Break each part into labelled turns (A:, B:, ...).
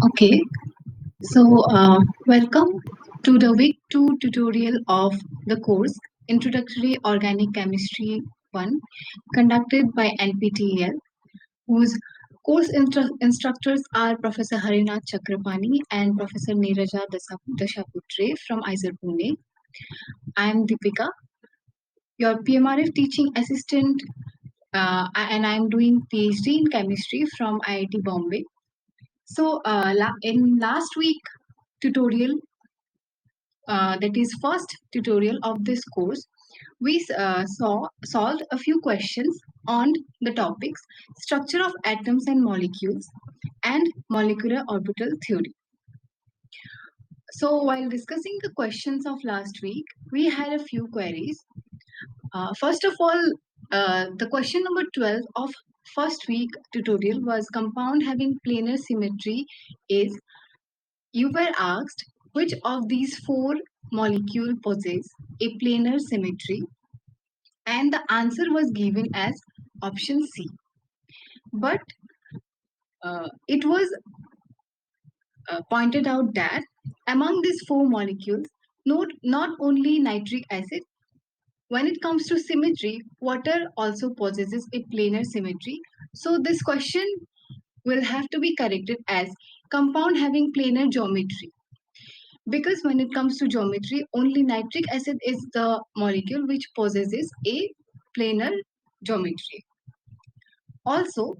A: Okay, welcome to the week 2 tutorial of the course Introductory Organic Chemistry 1 conducted by NPTEL, whose instructors are Professor Harinath Chakrapani and Professor Neeraja Dashaputre from ISER Pune. I am Deepika, your PMRF teaching assistant, and I am doing PhD in chemistry from IIT Bombay. In last week tutorial, that is first tutorial of this course, we solved a few questions on the topics structure of atoms and molecules and molecular orbital theory. So while discussing the questions of last week, we had a few queries. First of all, the question number 12 of first week tutorial was compound having planar symmetry is, you were asked which of these four molecule possess a planar symmetry, and the answer was given as option C. But it was pointed out that among these four molecules, not only nitric acid, when it comes to symmetry, water also possesses a planar symmetry. So this question will have to be corrected as compound having planar geometry. Because when it comes to geometry, only nitric acid is the molecule which possesses a planar geometry. Also,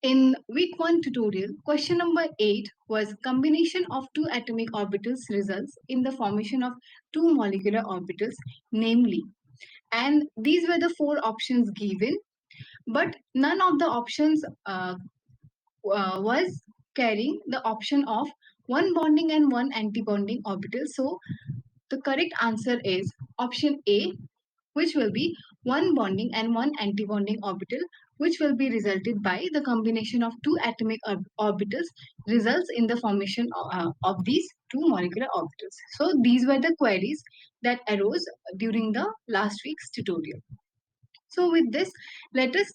A: in week 1 tutorial, question number 8 was combination of two atomic orbitals results in the formation of two molecular orbitals, namely. And these were the four options given, but none of the options was carrying the option of one bonding and one anti-bonding orbital. So the correct answer is option A, which will be one bonding and one anti-bonding orbital, which will be resulted by the combination of two atomic orbitals results in the formation of these two molecular orbitals. So these were the queries that arose during the last week's tutorial. So with this, let us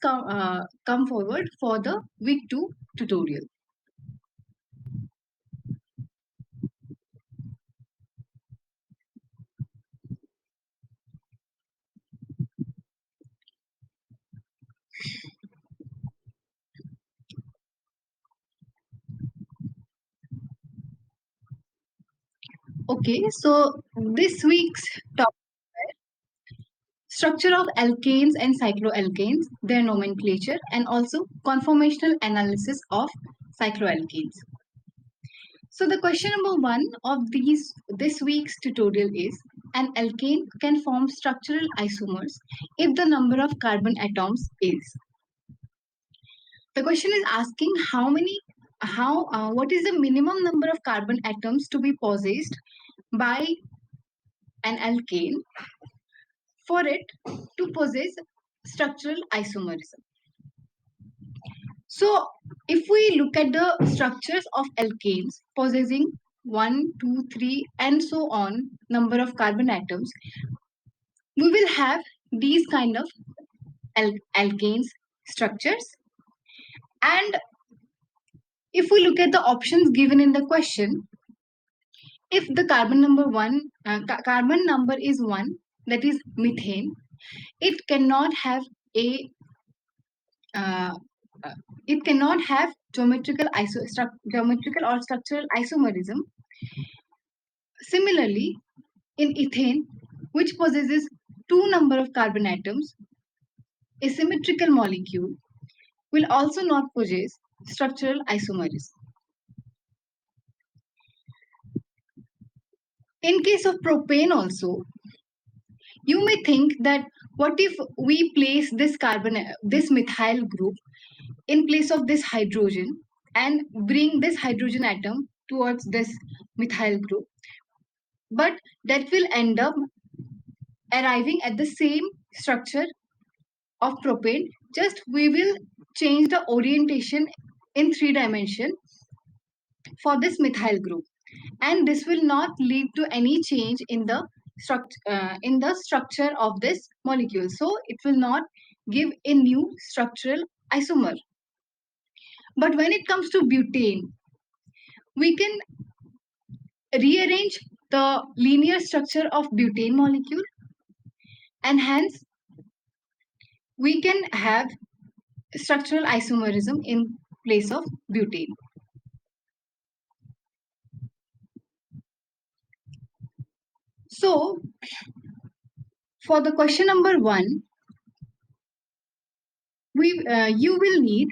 A: come forward for the week 2 tutorial. Okay, so this week's topic, structure of alkanes and cycloalkanes, their nomenclature, and also conformational analysis of cycloalkanes. So the question number 1 of this week's tutorial is, an alkane can form structural isomers if the number of carbon atoms is. The question is asking what is the minimum number of carbon atoms to be possessed by an alkane for it to possess structural isomerism. So, if we look at the structures of alkanes possessing 1, 2, 3, and so on number of carbon atoms, we will have these kind of alkanes structures. And if we look at the options given in the question, if the carbon number is 1, that is methane, it cannot have a uh, it cannot have geometrical or structural isomerism. Similarly, in ethane, which possesses two number of carbon atoms, a symmetrical molecule will also not possess structural isomerism. In case of propane also, you may think that what if we place this methyl group in place of this hydrogen and bring this hydrogen atom towards this methyl group, but that will end up arriving at the same structure of propane, just we will change the orientation in 3 dimension for this methyl group, and this will not lead to any change in the structure of this molecule, so it will not give a new structural isomer. But when it comes to butane, we can rearrange the linear structure of butane molecule, and hence we can have structural isomerism in place of butane. So for the question number 1, you will need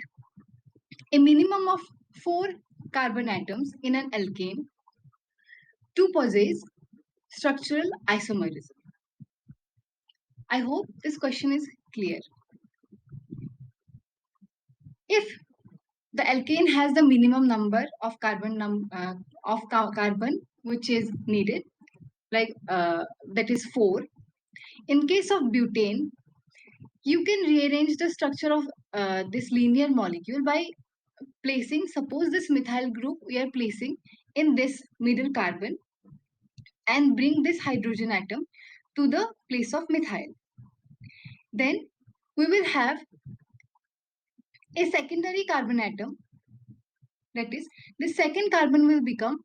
A: a minimum of 4 carbon atoms in an alkane to possess structural isomerism. I hope this question is clear. If the alkane has the minimum number of carbon which is needed, like that is 4. In case of butane, you can rearrange the structure of this linear molecule by placing, suppose this methyl group we are placing in this middle carbon and bring this hydrogen atom to the place of methyl. Then we will have a secondary carbon atom, that is the second carbon will become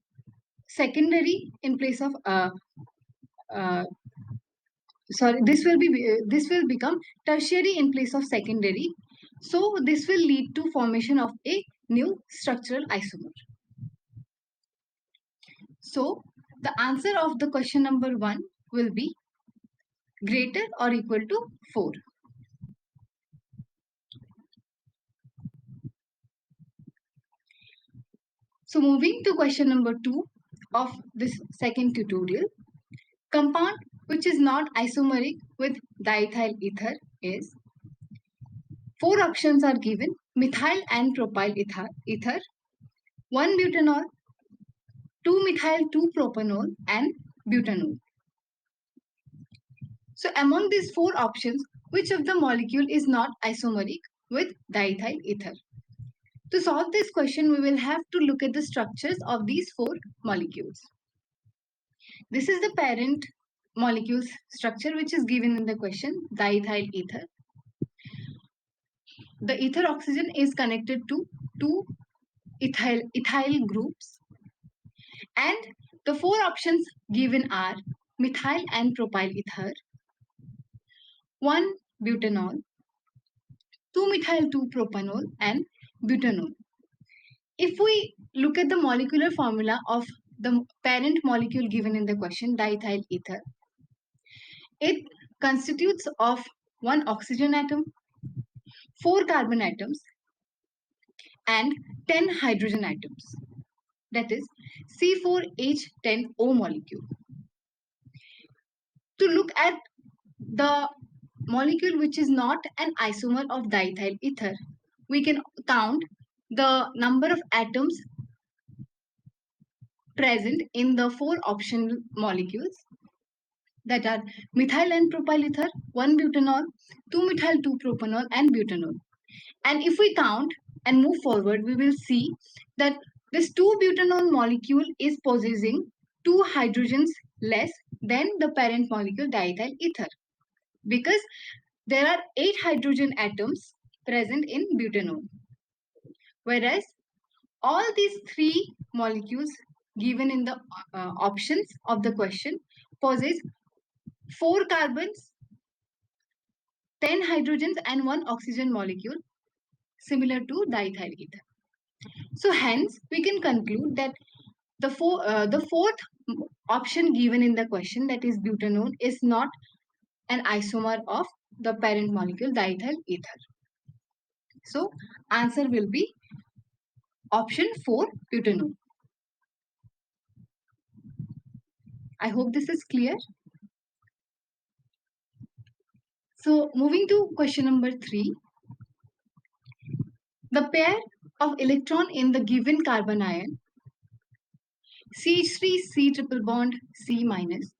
A: secondary in place of uh, sorry this will become tertiary in place of secondary, so this will lead to formation of a new structural isomer. So the answer of the question number 1 will be greater or equal to 4. So moving to question number 2 of this second tutorial, compound which is not isomeric with diethyl ether is, 4 options are given: methyl and propyl ether, 1 butanol, 2 methyl 2 propanol, and butanol. So among these 4 options, which of the molecule is not isomeric with diethyl ether? To solve this question, we will have to look at the structures of these 4 molecules. This is the parent molecule's structure which is given in the question, diethyl ether. The ether oxygen is connected to 2 ethyl groups, and the 4 options given are methyl and propyl ether, 1 butanol, 2 methyl 2 propanol, and butanol. If we look at the molecular formula of the parent molecule given in the question, diethyl ether, it constitutes of 1 oxygen atom, 4 carbon atoms, and 10 hydrogen atoms. That is C4H10O molecule. To look at the molecule which is not an isomer of diethyl ether, we can count the number of atoms present in the 4 optional molecules, that are methyl and propyl ether, 1 butanol, 2 methyl 2 propanol, and butanol. And if we count and move forward, we will see that this 2-butanol molecule is possessing 2 hydrogens less than the parent molecule diethyl ether, because there are 8 hydrogen atoms present in butanol. Whereas all these 3 molecules given in the options of the question possess 4 carbons, 10 hydrogens, and 1 oxygen molecule, similar to diethyl ether. So hence we can conclude that the fourth option given in the question, that is butanol, is not an isomer of the parent molecule diethyl ether. So answer will be option 4, butanol. I hope this is clear. So moving to question number 3, the pair of electron in the given carbon ion CH3 C triple bond C minus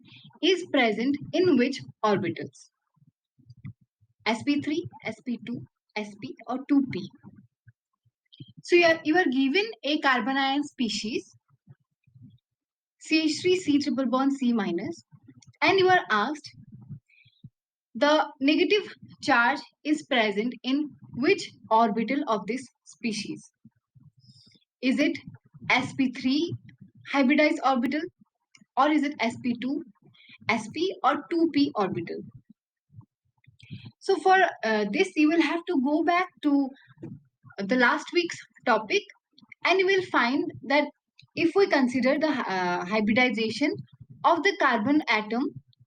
A: is present in which orbitals? sp3, sp2, sp, or 2p. So you are given a carbon ion species CH3 C triple bond C minus, and you are asked the negative charge is present in which orbital of this species. Is it sp3 hybridized orbital, or is it sp2 sp or 2p orbital? So for this you will have to go back to the last week's topic, and you will find that if we consider the hybridization of the carbon atom,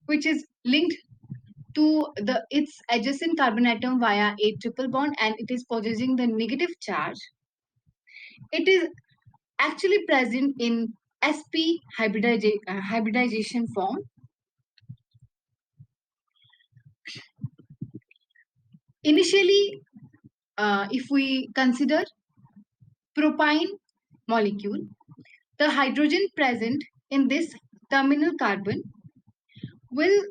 A: which is linked to the its adjacent carbon atom via a triple bond, and it is possessing the negative charge, it is actually present in sp hybridization form. Initially, if we consider propine molecule, the hydrogen present in this terminal carbon will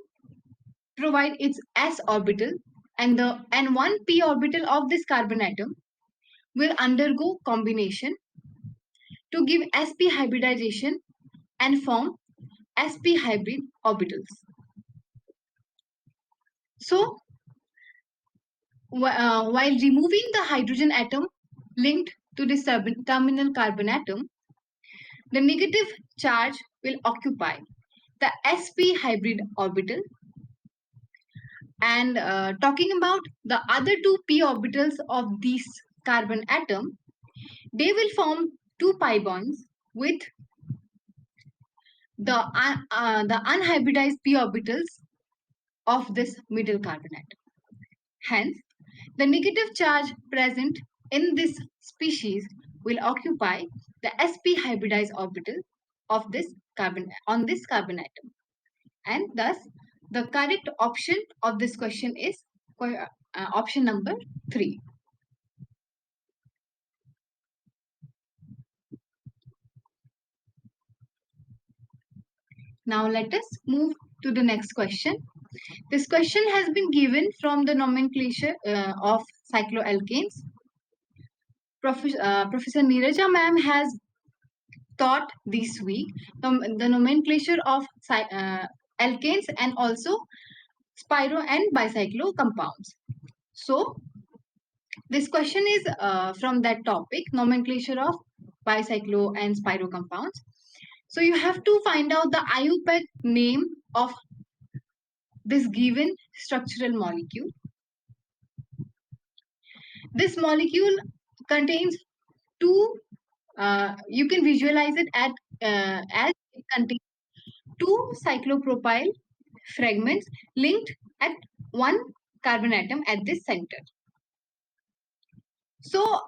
A: provide its s orbital, and the and one p orbital of this carbon atom will undergo combination to give sp hybridization and form sp hybrid orbitals. So while removing the hydrogen atom linked to this terminal carbon atom, the negative charge will occupy the sp hybrid orbital. And talking about the other two p orbitals of this carbon atom, they will form two pi bonds with the unhybridized p orbitals of this middle carbon atom. Hence, the negative charge present in this species will occupy the sp hybridized orbital of this carbon on this carbon atom, and thus the correct option of this question is option number 3. Now let us move to the next question. This question has been given from the nomenclature of cycloalkanes. Professor Neeraja ma'am has taught this week the nomenclature of alkanes and also spiro and bicyclo compounds. So this question is from that topic, nomenclature of bicyclo and spiro compounds. So you have to find out the IUPAC name of this given structural molecule. This molecule contains two, you can visualize it as it contains two cyclopropyl fragments linked at one carbon atom at this center. So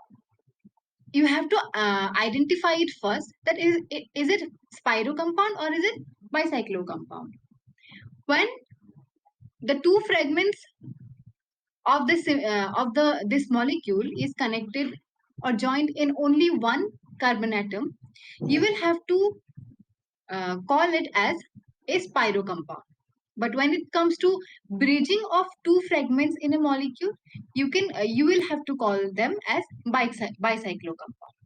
A: you have to identify it first, that is it spiro compound or is it bicyclo compound. When the two fragments of this molecule is connected or joined in only one carbon atom, you will have to call it as a spiro compound. But when it comes to bridging of two fragments in a molecule, you will have to call them as bicyclo compound.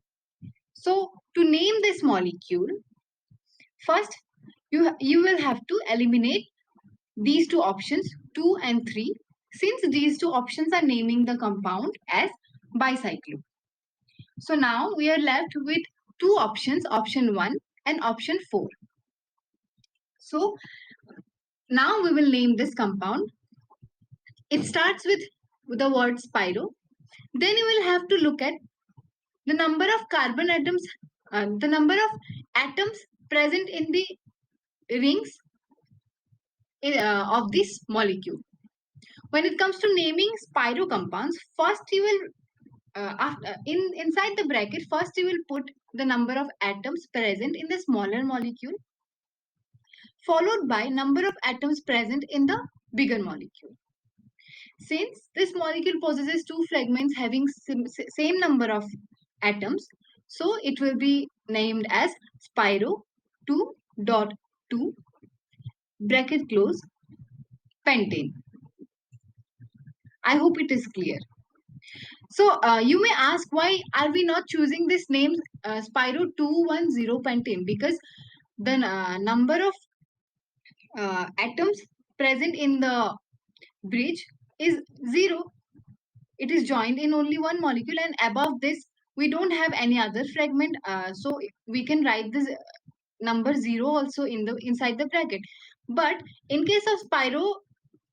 A: So to name this molecule, first you will have to eliminate these two options 2 and 3, since these two options are naming the compound as bicyclo. So now we are left with two options, option 1 and option 4. So now we will name this compound. It starts with the word spiro. Then you will have to look at the number of carbon atoms, the number of atoms present in the rings of this molecule. When it comes to naming spiro compounds, first you will inside the bracket, first you will put the number of atoms present in the smaller molecule, followed by number of atoms present in the bigger molecule. Since this molecule possesses two fragments having same number of atoms, so it will be named as spiro 2.2 bracket close pentane. I hope it is clear. So you may ask, why are we not choosing this name spiro 210 pentane? Because the number of atoms present in the bridge is 0. It is joined in only one molecule, and above this We don't have any other fragment, so we can write this number 0 also in the inside the bracket. But in case of spiro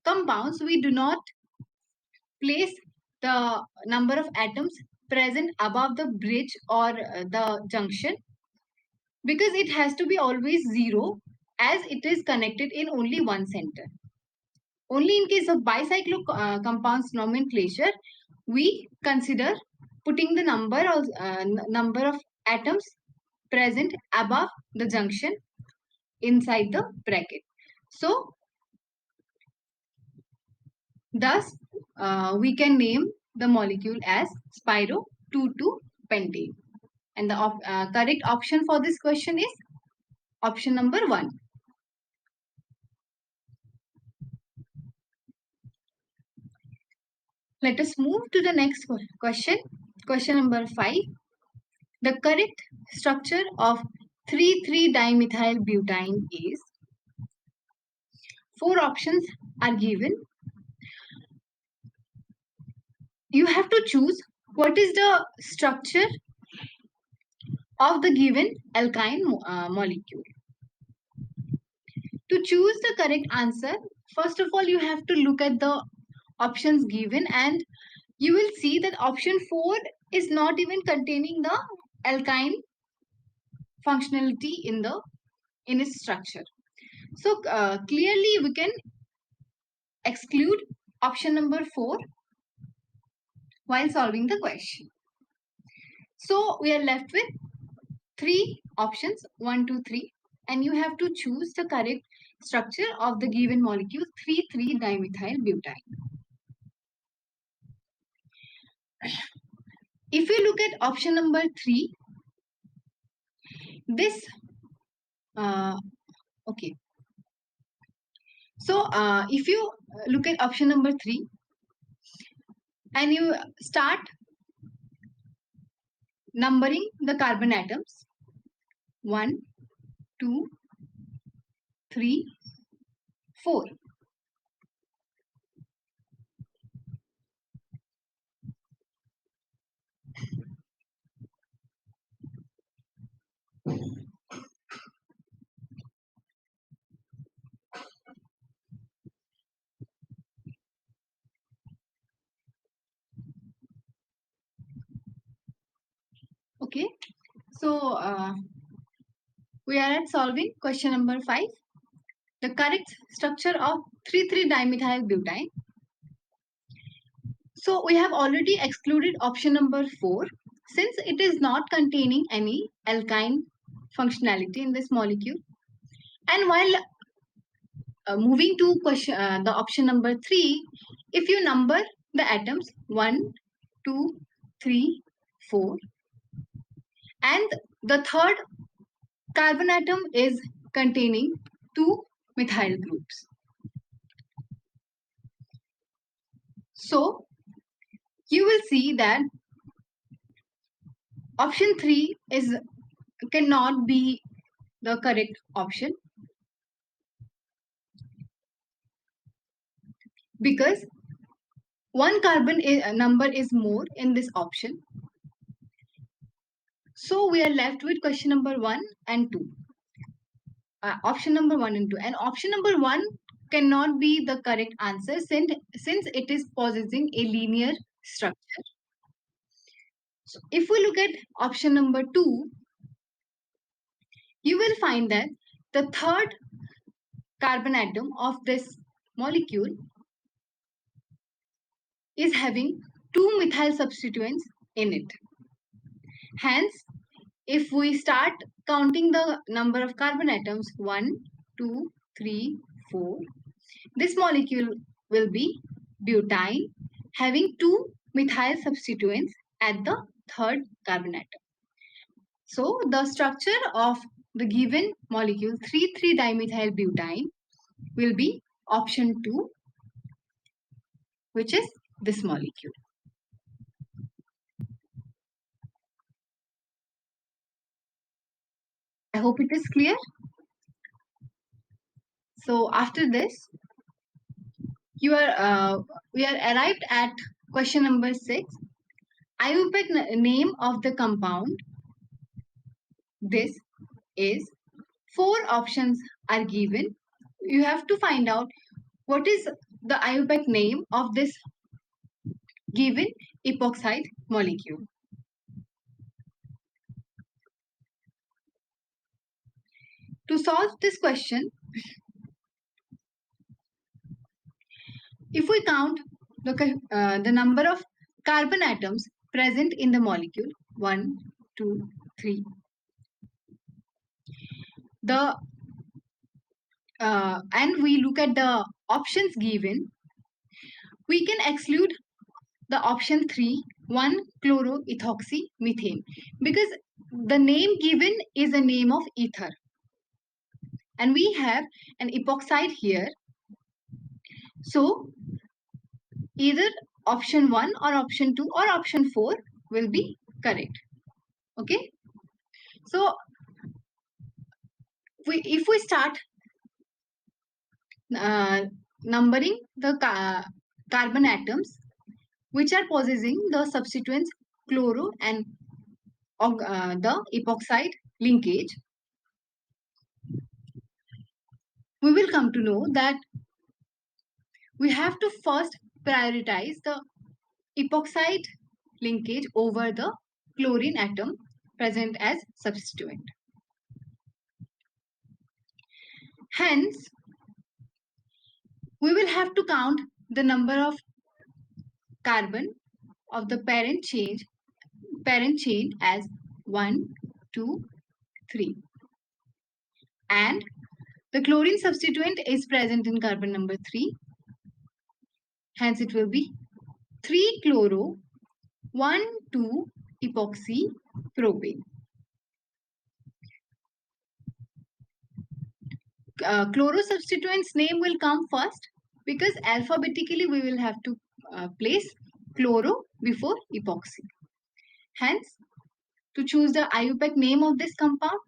A: compounds, we do not place the number of atoms present above the bridge or the junction, because it has to be always 0 as it is connected in only one center. Only in case of bicyclo compounds nomenclature, we consider putting the number of atoms present above the junction inside the bracket. So, thus, we can name the molecule as spiro 2,2 pentane. And the correct option for this question is option number 1. Let us move to the next question. Question number 5. The correct structure of 3,3-dimethyl butane is, four options are given. You have to choose what is the structure of the given alkyne molecule. To choose the correct answer, first of all, you have to look at the options given, and you will see that option 4 is not even containing the alkyne functionality in its structure. So clearly we can exclude option number 4 while solving the question. So we are left with three options, 1, 2, 3, and you have to choose the correct structure of the given molecule 3,3-dimethyl butane. If you look at option number 3, this okay. So if you look at option number 3 and you start numbering the carbon atoms, 1, 2, 3, 4. Okay, so we are at solving question number 5. The correct structure of 3,3-dimethyl butane. So we have already excluded option number 4 since it is not containing any alkyne functionality in this molecule. And while moving to question, the option number 3, if you number the atoms 1, 2, 3, 4, and the third carbon atom is containing two methyl groups. So you will see that option 3 is cannot be the correct option, because one carbon number is more in this option. So we are left with question number 1 and 2. Option number 1 and 2. And option number 1 cannot be the correct answer since it is possessing a linear structure. So if we look at option number 2, you will find that the third carbon atom of this molecule is having two methyl substituents in it. Hence, if we start counting the number of carbon atoms, 1, 2, 3, 4, this molecule will be butane having two methyl substituents at the third carbon atom. So the structure of the given molecule 3,3-dimethyl butane will be option 2, which is this molecule. I hope it is clear. So after this, we are arrived at question number 6. IUPAC name of the compound. This is four options are given. You have to find out what is the IUPAC name of this given epoxide molecule. To solve this question, if we count the number of carbon atoms present in the molecule, 1, 2, 3, and we look at the options given, we can exclude the option 3, 1-chloroethoxymethane, because the name given is a name of ether. And we have an epoxide here. So either option 1 or option 2 or option 4 will be correct. Okay. So if we start numbering the carbon atoms which are possessing the substituents chloro and the epoxide linkage, we will come to know that we have to first prioritize the epoxide linkage over the chlorine atom present as substituent. Hence, we will have to count the number of carbon of the parent chain as 1, 2, 3. And the chlorine substituent is present in carbon number 3. Hence, it will be 3-chloro 1,2-epoxy propane. Chloro substituent's name will come first because alphabetically we will have to place chloro before epoxy. Hence, to choose the IUPAC name of this compound,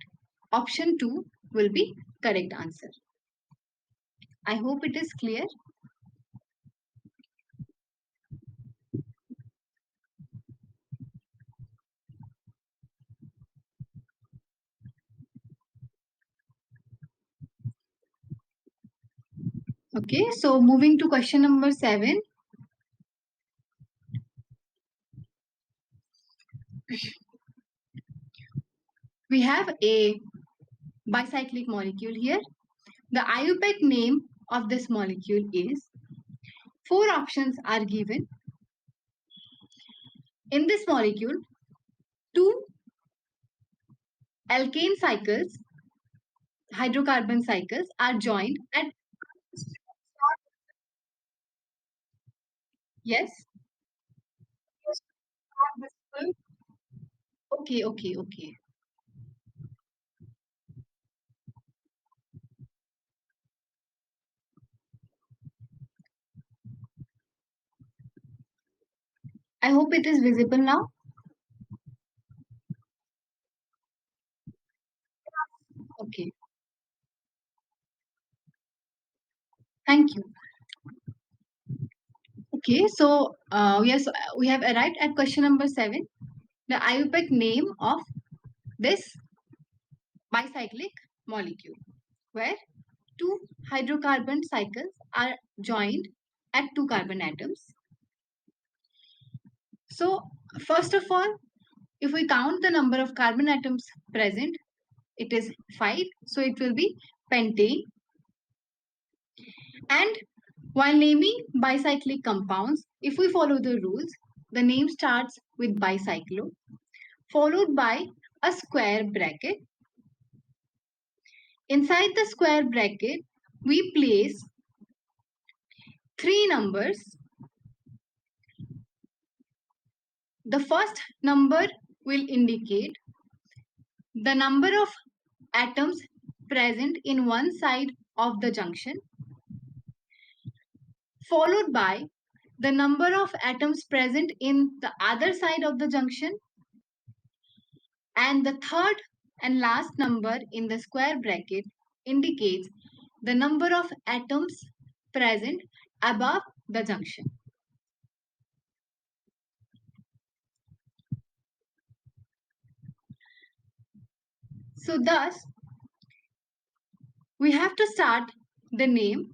A: option 2 will be correct answer. I hope it is clear. Okay, so moving to question number 7. We have a bicyclic molecule here. The IUPAC name of this molecule is, four options are given. In this molecule, two alkane cycles, hydrocarbon cycles, are joined at, yes, okay. I hope it is visible now. Okay, thank you. Okay, so we have arrived at question number 7. The IUPAC name of this bicyclic molecule, where two hydrocarbon cycles are joined at two carbon atoms. So, first of all, if we count the number of carbon atoms present, it is 5. So, it will be pentane. And while naming bicyclic compounds, if we follow the rules, the name starts with bicyclo, followed by a square bracket. Inside the square bracket, we place three numbers. The first number will indicate the number of atoms present in one side of the junction, followed by the number of atoms present in the other side of the junction, and the third and last number in the square bracket indicates the number of atoms present above the junction. So thus, we have to start the name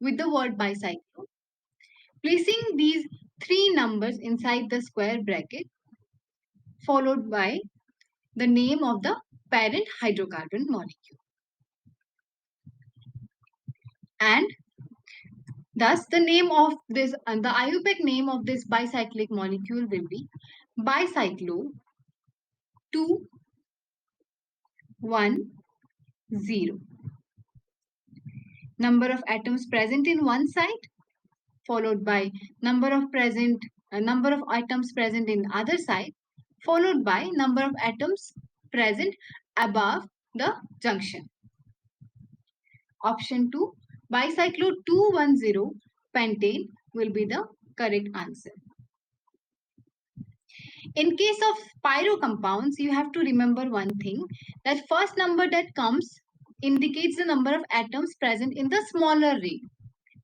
A: with the word bicycle, placing these three numbers inside the square bracket, followed by the name of the parent hydrocarbon molecule. And thus the name of this, the IUPAC name of this bicyclic molecule will be bicyclo 210. Number of atoms present in one site, followed by number of atoms present in other side, followed by number of atoms present above the junction. Option 2, bicyclo 210 pentane will be the correct answer. In case of pyro compounds, you have to remember one thing, that first number that comes indicates the number of atoms present in the smaller ring.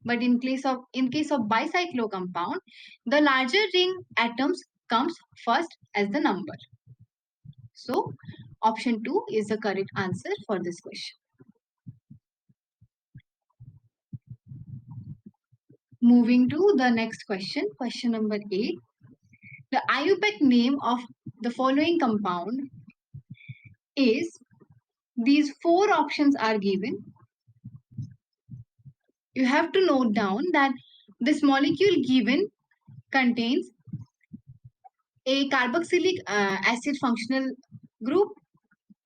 A: But in case of bicyclo compound, the larger ring atoms comes first as the number. So option 2 is the correct answer for this question. Moving to the next question, question number 8. The IUPAC name of the following compound is, these four options are given. You have to note down that this molecule given contains a carboxylic acid functional group,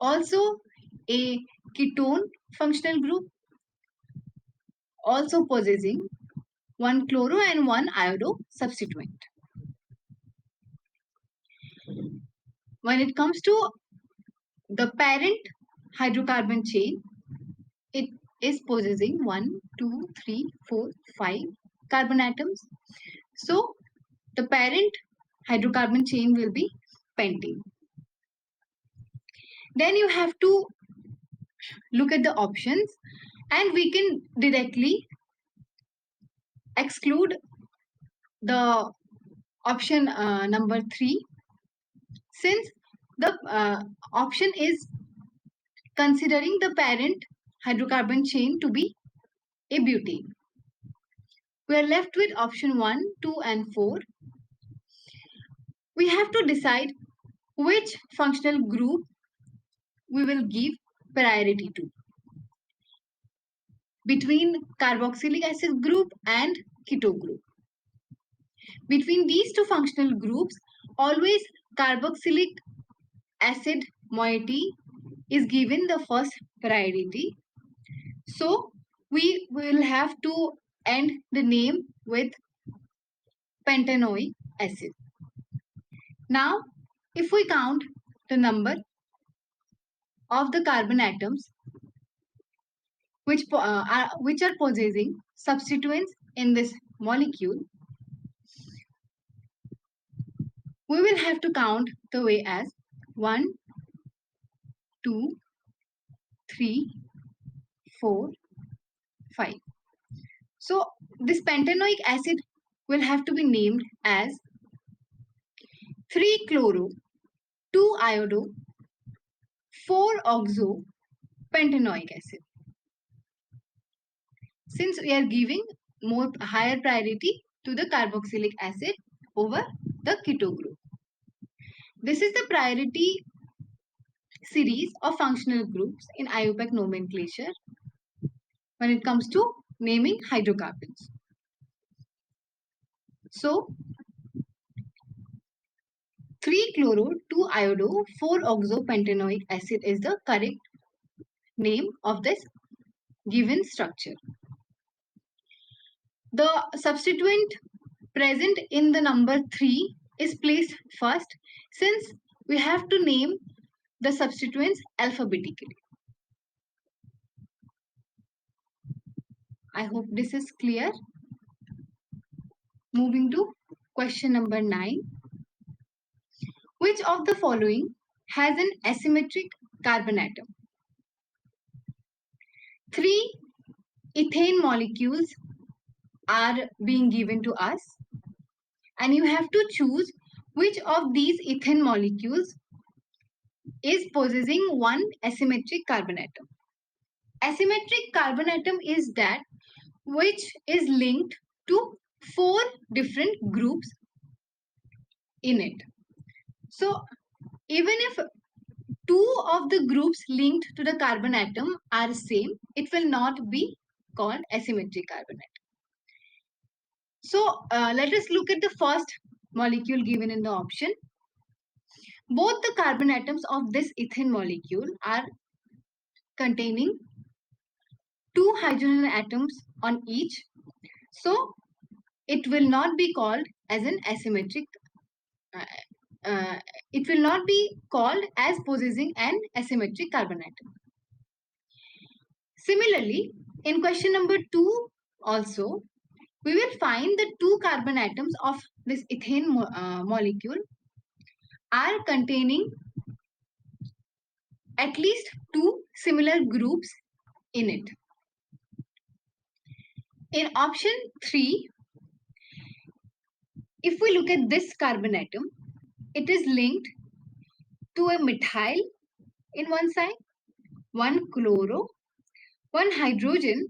A: also a ketone functional group, also possessing one chloro and one iodo substituent. When it comes to the parent hydrocarbon chain, it is possessing 1, 2, 3, 4, 5 carbon atoms. So the parent hydrocarbon chain will be pentane. Then you have to look at the options, and we can directly exclude the option number 3, since the option is considering the parent hydrocarbon chain to be a butane. We are left with option 1, 2 and 4. We have to decide which functional group we will give priority to between carboxylic acid group and keto group. Between these two functional groups, always carboxylic acid moiety is given the first priority. So we will have to end the name with pentanoic acid. Now, if we count the number of the carbon atoms which are possessing substituents in this molecule, we will have to count the way as 1, 2, 3, 4, 5. So this pentanoic acid will have to be named as 3-chloro, 2-iodo, 4-oxo pentanoic acid. Since we are giving more higher priority to the carboxylic acid over the keto group. This is the priority series of functional groups in IUPAC nomenclature when it comes to naming hydrocarbons. So 3-chloro, 2-iodo, 4-oxo pentanoic acid is the correct name of this given structure. The substituent present in the number 3 is placed first, since we have to name the substituents alphabetically. I hope this is clear. Moving to question number 9. Which of the following has an asymmetric carbon atom? 3 ethane molecules are being given to us, and you have to choose which of these ethane molecules is possessing one asymmetric carbon atom. Asymmetric carbon atom is that which is linked to four different groups in it. So even if two of the groups linked to the carbon atom are same, it will not be called asymmetric carbon atom. So let us look at the first molecule given in the option. Both the carbon atoms of this ethane molecule are containing two hydrogen atoms on each. So it will not be called as an asymmetric. Uh, it will not be called as possessing an asymmetric carbon atom. Similarly, in question number 2 also, we will find the two carbon atoms of this ethane molecule are containing at least two similar groups in it. In option 3, if we look at this carbon atom, it is linked to a methyl in one side, one chloro, one hydrogen,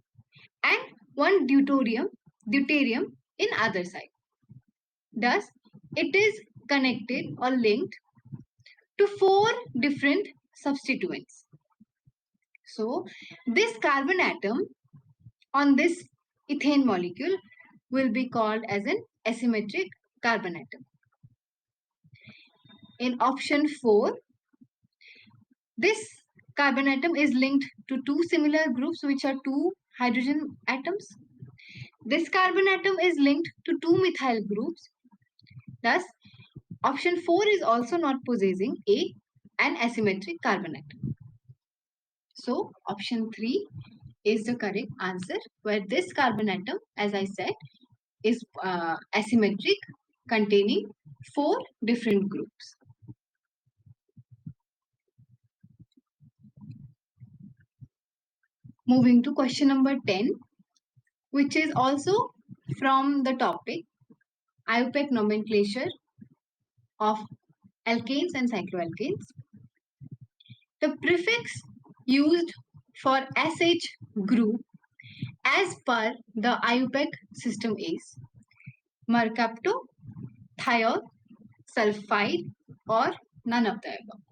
A: and one deuterium in other side. Thus, it is connected or linked to four different substituents. So, this carbon atom on this ethane molecule will be called as an asymmetric carbon atom. In option 4, this carbon atom is linked to two similar groups which are two hydrogen atoms. This carbon atom is linked to two methyl groups. Thus, option 4 is also not possessing an asymmetric carbon atom. So, option 3 is the correct answer, where this carbon atom, as I said, is asymmetric, containing four different groups. Moving to question number 10, which is also from the topic IUPAC nomenclature of alkanes and cycloalkanes. The prefix used for SH group as per the IUPAC system is mercapto, thiol, sulfide, or none of the above.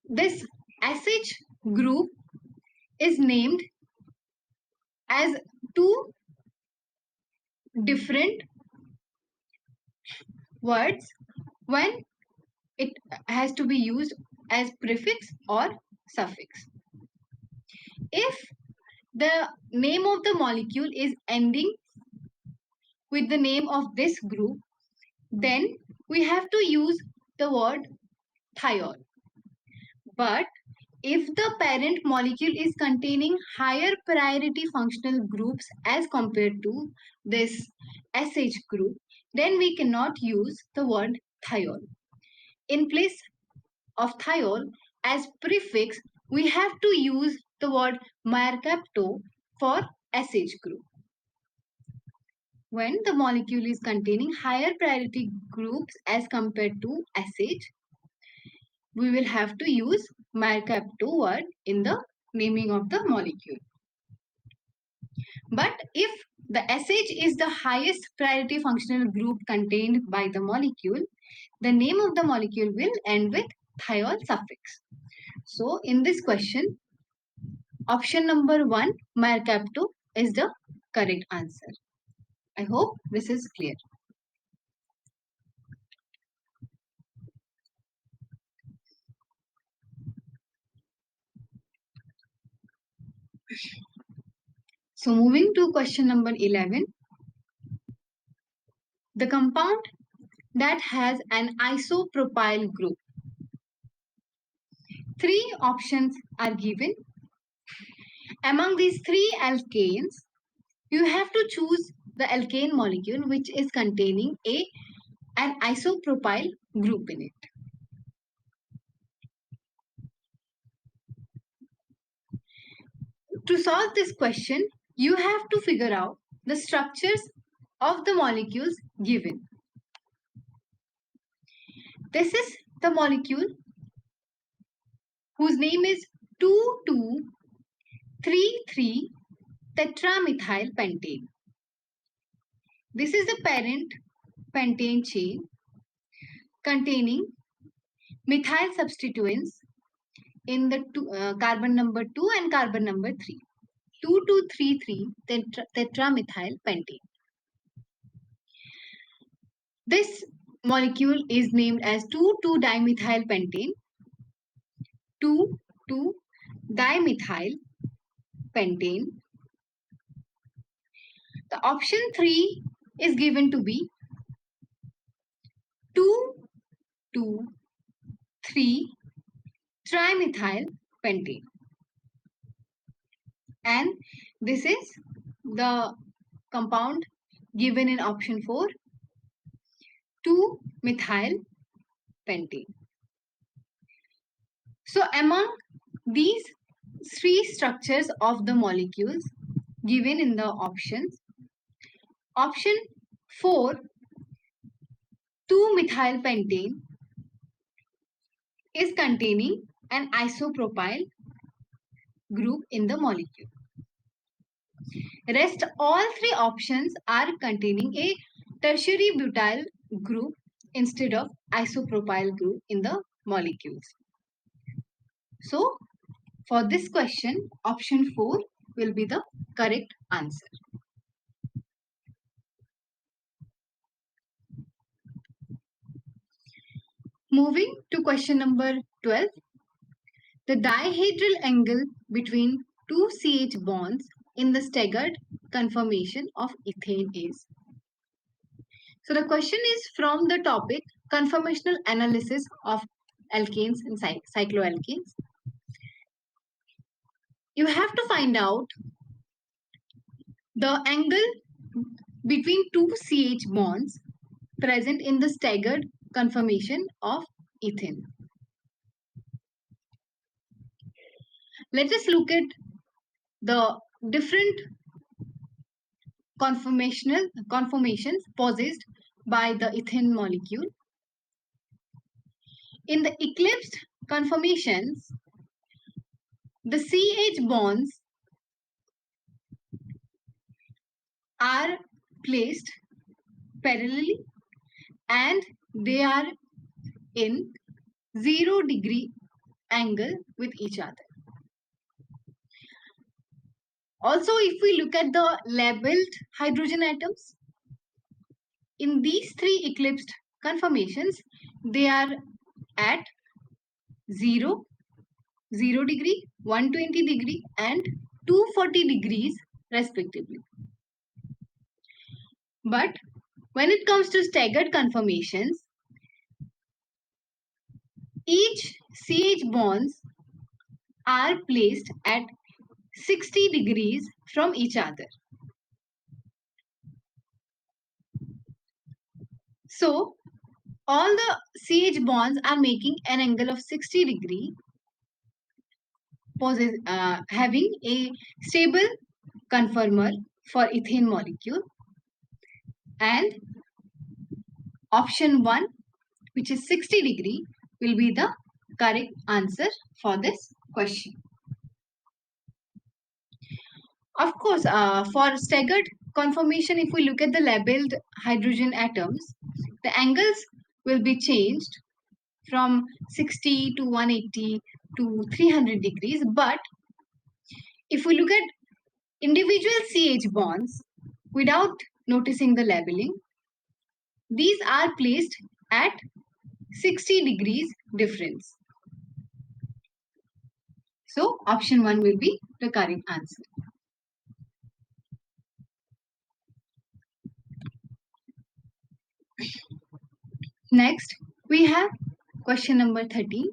A: This SH group is named as two different words when it has to be used as prefix or suffix. If the name of the molecule is ending with the name of this group, then we have to use the word thiol. But if the parent molecule is containing higher priority functional groups as compared to this SH group, then we cannot use the word thiol. In place of thiol as prefix, we have to use the word mercapto for SH group. When the molecule is containing higher priority groups as compared to SH, we will have to use mercapto word in the naming of the molecule. But if the SH is the highest priority functional group contained by the molecule, the name of the molecule will end with thiol suffix. So in this question, option number 1, mercapto, is the correct answer. I hope this is clear. So moving to question number 11, the compound that has an isopropyl group. Three options are given. Among these three alkanes, you have to choose the alkane molecule which is containing an isopropyl group in it. To solve this question, you have to figure out the structures of the molecules given. This is the molecule whose name is 2233 tetramethyl pentane. This is the parent pentane chain containing methyl substituents in the carbon number 2 and carbon number 3. 2233 tetramethyl pentane. This molecule is named as 2,2-dimethyl pentane, 2,2-dimethyl pentane. The option 3 is given to be 2,2,3-trimethyl pentane. And this is the compound given in option 4, 2-methyl pentane. So among these three structures of the molecules given in the options, option 4, 2-methyl pentane, is containing an isopropyl group in the molecule. Rest all three options are containing a tertiary butyl group instead of isopropyl group in the molecules. So for this question, option 4 will be the correct answer. Moving to question number 12. The dihedral angle between two CH bonds in the staggered conformation of ethane is. So the question is from the topic conformational analysis of alkanes and cycloalkanes. You have to find out the angle between two CH bonds present in the staggered conformation of ethane. Let us look at the different conformations possessed by the ethane molecule. In the eclipsed conformations, the CH bonds are placed parallelly and they are in 0-degree angle with each other. Also, if we look at the labeled hydrogen atoms, in these three eclipsed conformations, they are at 0, 0 degree, 120 degree and 240 degrees respectively. But when it comes to staggered conformations, each CH bonds are placed at 60 degrees from each other. So, all the CH bonds are making an angle of 60 degree, having a stable conformer for ethane molecule, and option 1, which is 60 degree, will be the correct answer for this question. Of course, for staggered conformation, if we look at the labeled hydrogen atoms, the angles will be changed from 60 to 180 to 300 degrees. But if we look at individual CH bonds without noticing the labeling, these are placed at 60 degrees difference. So option 1 will be the correct answer. Next, we have question number 13.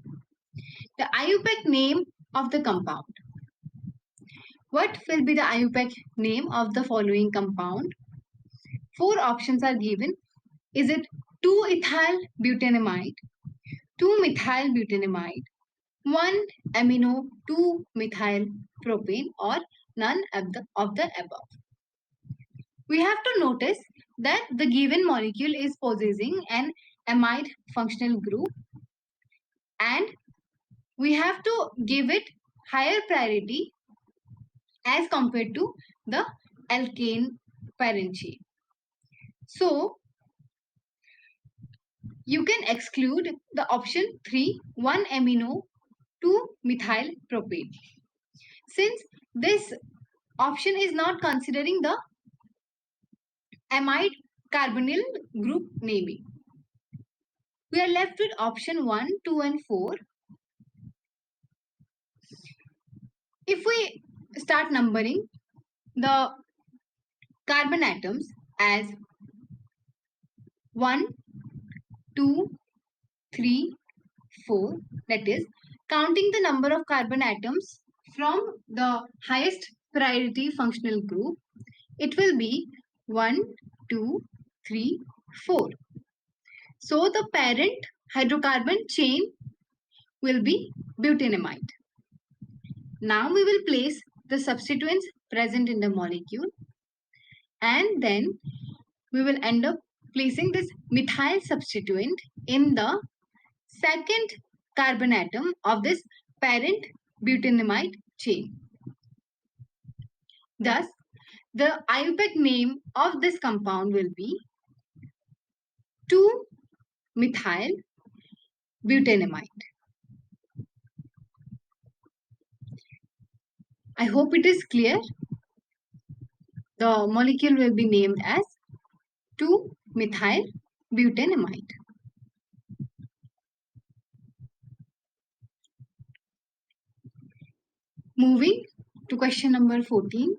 A: The IUPAC name of the compound. What will be the IUPAC name of the following compound? 4 options are given. Is it 2-ethyl butanamide, 2-methyl butanamide, 1-amino 2-methyl propane, or none of the above? We have to notice that the given molecule is possessing an amide functional group, and we have to give it higher priority as compared to the alkane parent chain. So you can exclude the option 3, 1 amino 2 methyl propane. Since this option is not considering the amide carbonyl group naming, we are left with option 1, 2 and 4. If we start numbering the carbon atoms as 1, 2, 3, 4, that is counting the number of carbon atoms from the highest priority functional group, it will be 1, 2, 3, 4. So the parent hydrocarbon chain will be butanamide. Now we will place the substituents present in the molecule, and then we will end up placing this methyl substituent in the second carbon atom of this parent butanamide chain. Thus, the IUPAC name of this compound will be 2-methyl butanamide. I hope it is clear. The molecule will be named as 2-methyl butanamide. Moving to question number 14.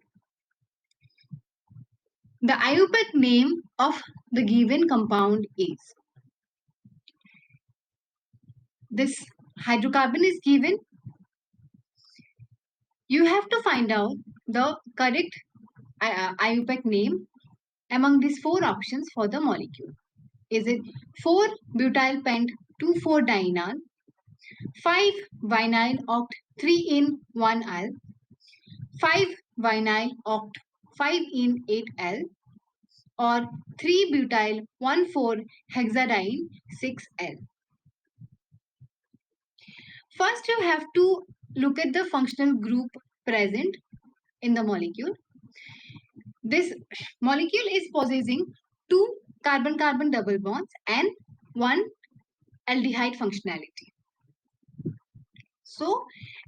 A: The IUPAC name of the given compound is. This hydrocarbon is given. You have to find out the correct IUPAC name among these four options for the molecule. Is it 4-butyl pent 2,4-dienal, 5-vinyl oct 3-in-1-al, 5-vinyl oct 5-in-8-al, or 3-butyl 1,4-hexadiene 6-al? First, you have to look at the functional group present in the molecule. This molecule is possessing 2 carbon-carbon double bonds and 1 aldehyde functionality. So,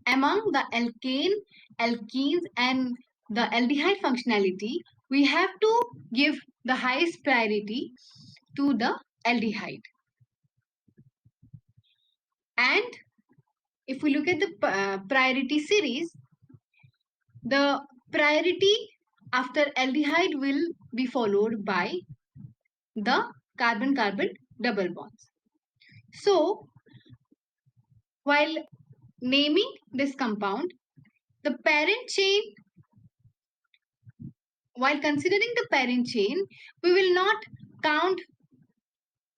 A: among the alkane, alkenes and the aldehyde functionality, we have to give the highest priority to the aldehyde. And if we look at the priority series, the priority after aldehyde will be followed by the carbon-carbon double bonds. So, while naming this compound, the parent chain, while considering the parent chain, we will not count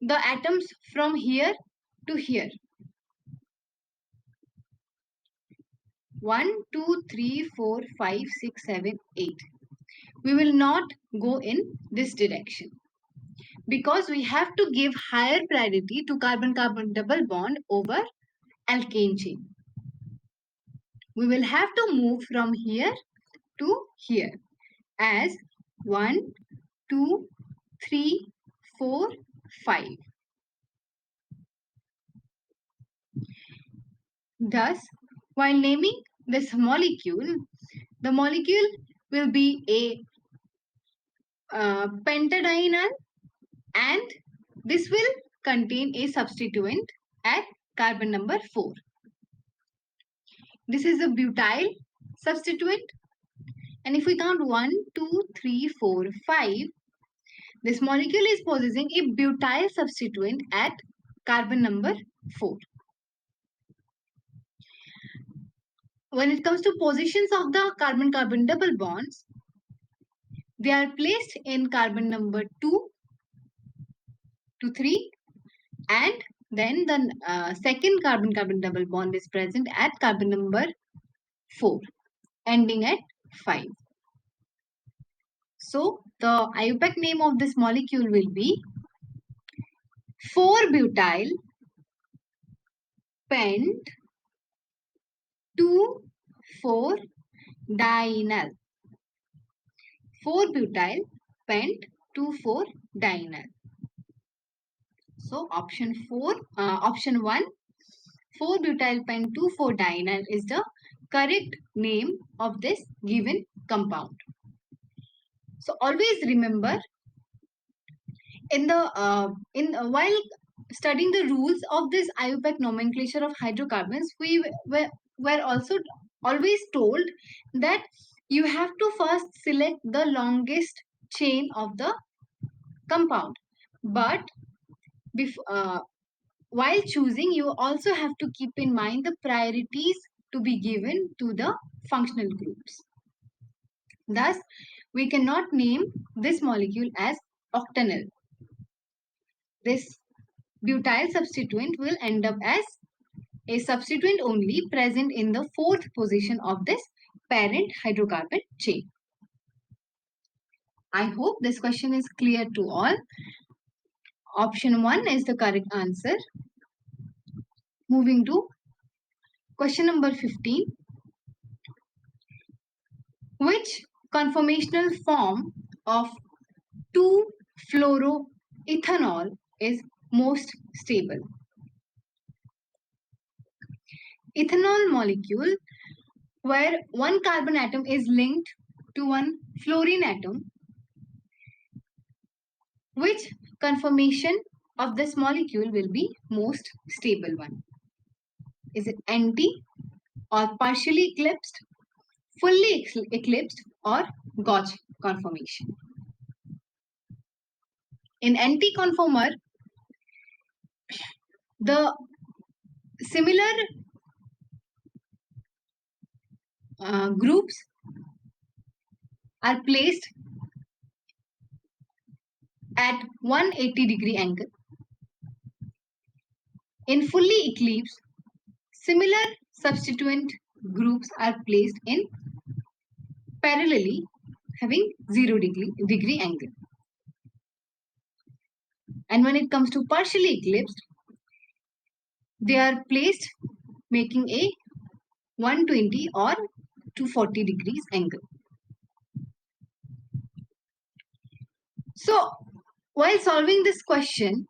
A: the atoms from here to here. 1, 2, 3, 4, 5, 6, 7, 8. We will not go in this direction because we have to give higher priority to carbon-carbon double bond over alkane chain. We will have to move from here to here as 1, 2, 3, 4, 5. Thus, while naming this molecule, the molecule will be a pentadienyl, and this will contain a substituent at carbon number 4. This is a butyl substituent, and if we count 1, 2, 3, 4, 5, this molecule is possessing a butyl substituent at carbon number 4. When it comes to positions of the carbon-carbon double bonds, they are placed in carbon number 2 to 3, and then the second carbon-carbon double bond is present at carbon number 4, ending at 5. So the IUPAC name of this molecule will be 4-butyl pent 2,4-dienal. 4-butyl pent 2,4-dienal. So option 1, 4-butyl pent 2,4-dienal is the correct name of this given compound. So always remember, in the while studying the rules of this IUPAC nomenclature of hydrocarbons, we were also always told that you have to first select the longest chain of the compound. But while choosing, you also have to keep in mind the priorities to be given to the functional groups. Thus, we cannot name this molecule as octanol. This butyl substituent will end up as a substituent only present in the 4th position of this parent hydrocarbon chain. I hope this question is clear to all. Option 1 is the correct answer. Moving to question number 15. Which conformational form of 2-fluoroethanol is most stable? Ethanol molecule where one carbon atom is linked to one fluorine atom. Which conformation of this molecule will be most stable one? Is it anti or partially eclipsed, fully eclipsed, or Gauge conformation? In anti-conformer, the similar groups are placed at 180-degree angle. In fully eclipsed, similar substituent groups are placed in parallelly, having 0-degree angle. And when it comes to partially eclipsed, they are placed making a 120 or 240 degrees angle. So, while solving this question,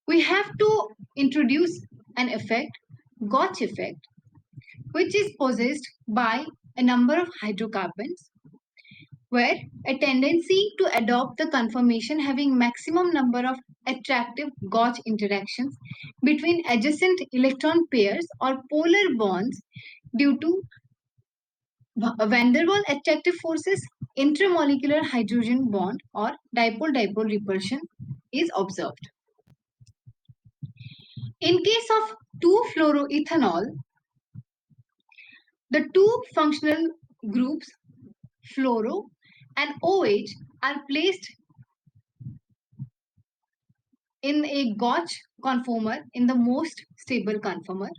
A: we have to introduce an effect, Gauge effect, which is possessed by a number of hydrocarbons, where a tendency to adopt the conformation having maximum number of attractive Gauge interactions between adjacent electron pairs or polar bonds due to van der Waals attractive forces, intramolecular hydrogen bond or dipole-dipole repulsion is observed. In case of 2-fluoroethanol, the two functional groups fluoro and OH are placed in a Gauge conformer, in the most stable conformer,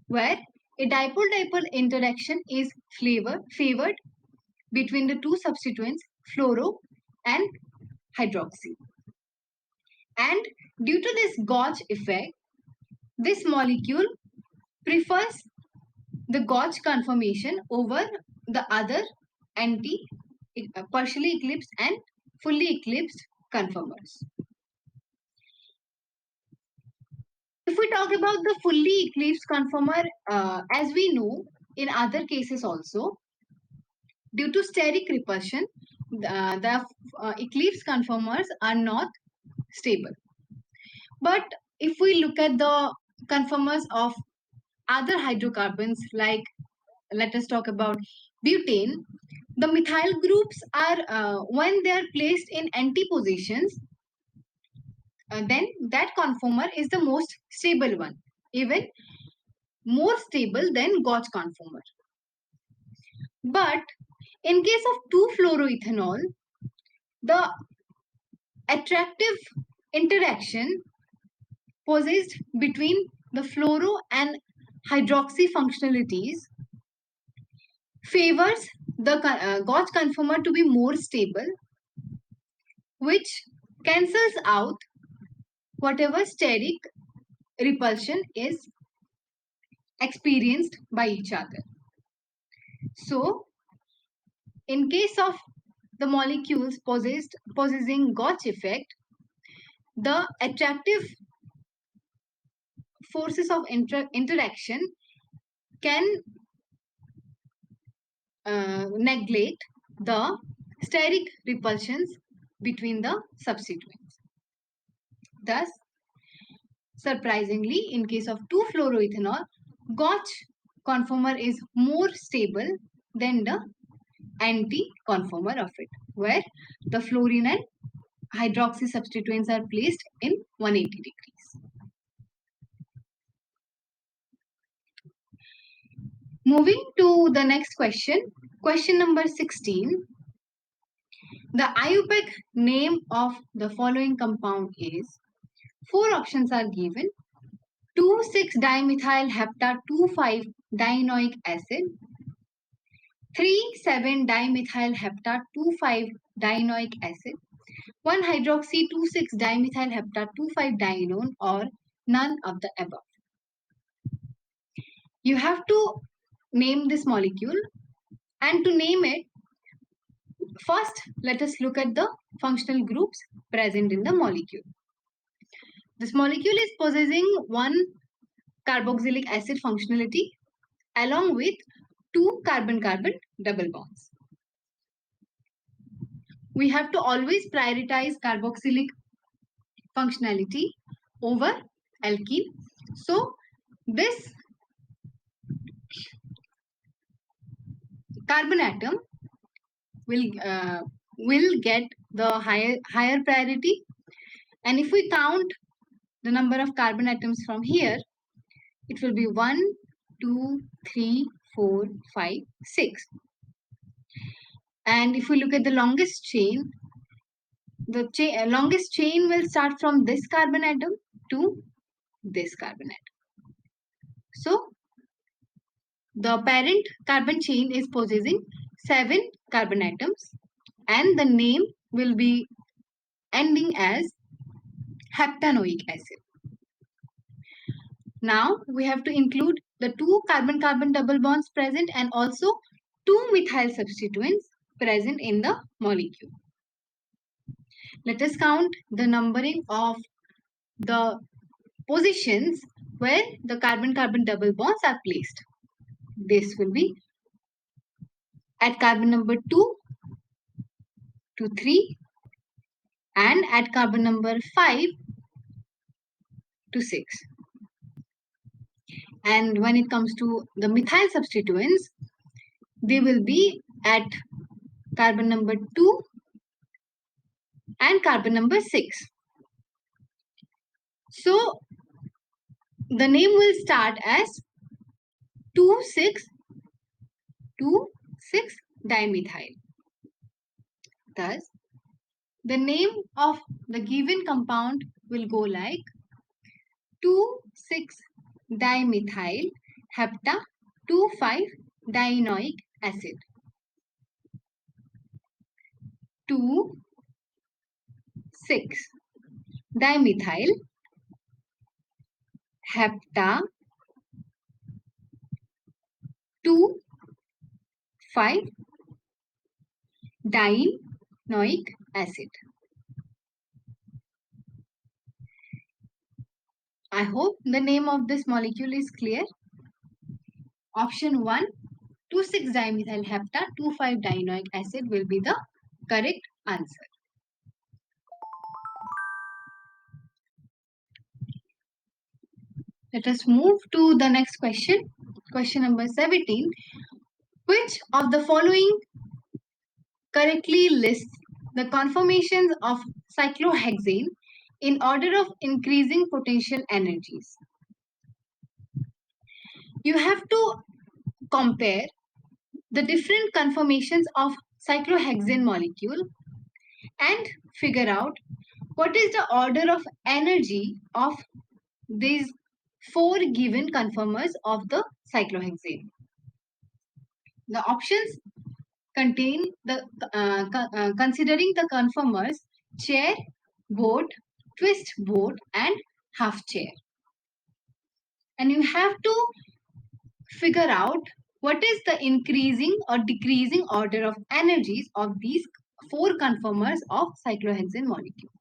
A: where a dipole-dipole interaction is favored between the two substituents fluoro and hydroxy. And due to this Gauge effect, this molecule prefers the Gauge conformation over the other partially eclipsed and fully eclipsed conformers. If we talk about the fully eclipsed conformer, as we know in other cases also, due to steric repulsion, the eclipsed conformers are not stable. But if we look at the conformers of other hydrocarbons, like let us talk about butane, the methyl groups are, when they are placed in antipositions, then that conformer is the most stable one, even more stable than Gauge conformer. But in case of 2-fluoroethanol, the attractive interaction possessed between the fluoro and hydroxy functionalities favors the Gauge conformer to be more stable, which cancels out whatever steric repulsion is experienced by each other. So, in case of the molecules possessing Gauge effect, the attractive forces of interaction can neglect the steric repulsions between the substituents. Thus, surprisingly, in case of 2-fluoroethanol, Gauge conformer is more stable than the anti-conformer of it, where the fluorine and hydroxy substituents are placed in 180 degrees. Moving to the next question, question number 16. The IUPAC name of the following compound is, 4 options are given: 2,6-dimethyl hepta 2,5-dienoic acid, 3,7-dimethyl hepta 2,5-dienoic acid, 1-hydroxy 2,6-dimethyl hepta 2,5-dienone, or none of the above. You have to name this molecule, and to name it, first let us look at the functional groups present in the molecule. This molecule is possessing 1 carboxylic acid functionality along with 2 carbon-carbon double bonds. We have to always prioritize carboxylic functionality over alkene. So this carbon atom will get the higher priority, and if we count the number of carbon atoms from here, it will be 1, 2, 3, 4, 5, 6. And if we look at the longest chain, the longest chain will start from this carbon atom to this carbon atom. So the parent carbon chain is possessing 7 carbon atoms, and the name will be ending as heptanoic acid. Now we have to include the 2 carbon-carbon double bonds present and also 2 methyl substituents present in the molecule. Let us count the numbering of the positions where the carbon-carbon double bonds are placed. This will be at carbon number 2 to 3 and at carbon number 5 to 6. And when it comes to the methyl substituents, they will be at carbon number 2 and carbon number 6. So the name will start as 2,6-2,6-dimethyl. Thus, the name of the given compound will go like 2,6-dimethyl hepta 2,5-dienoic acid. 2,6-dimethyl hepta 2,5-dienoic acid. I hope the name of this molecule is clear. Option 1, 2,6-dimethyl hepta 2,5-dienoic acid will be the correct answer. Let us move to the next question. Question number 17. Which of the following correctly lists the conformations of cyclohexane in order of increasing potential energies? You have to compare the different conformations of cyclohexane molecule and figure out what is the order of energy of these 4 given conformers of the cyclohexane. The options contain the considering the conformers chair, boat, twist boat, and half chair. And you have to figure out what is the increasing or decreasing order of energies of these four conformers of cyclohexane molecule.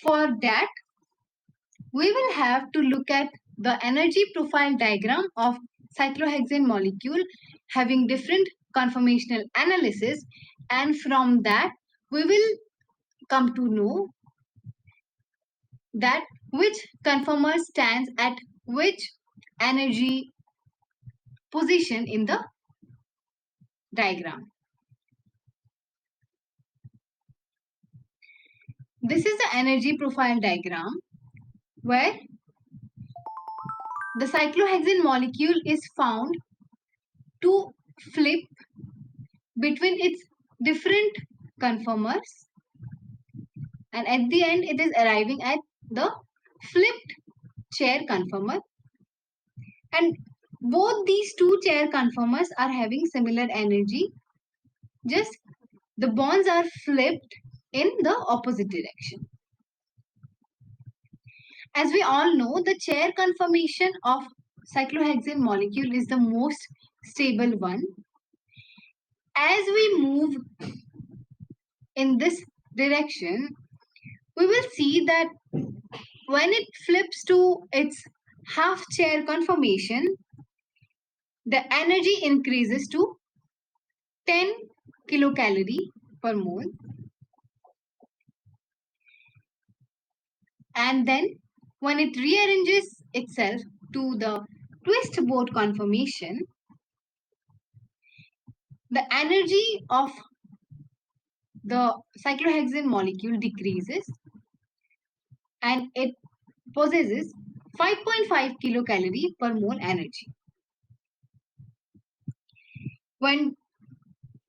A: For that, we will have to look at the energy profile diagram of cyclohexane molecule having different conformational analysis, and from that we will come to know that which conformer stands at which energy position in the diagram. This is the energy profile diagram where the cyclohexane molecule is found to flip between its different conformers, and at the end it is arriving at the flipped chair conformer, and both these two chair conformers are having similar energy, just the bonds are flipped in the opposite direction. As we all know, the chair conformation of cyclohexane molecule is the most stable one. As we move in this direction, we will see that when it flips to its half chair conformation, the energy increases to 10 kilocalorie per mole. And then when it rearranges itself to the twist boat conformation, the energy of the cyclohexane molecule decreases and it possesses 5.5 kilocalorie per mole energy. When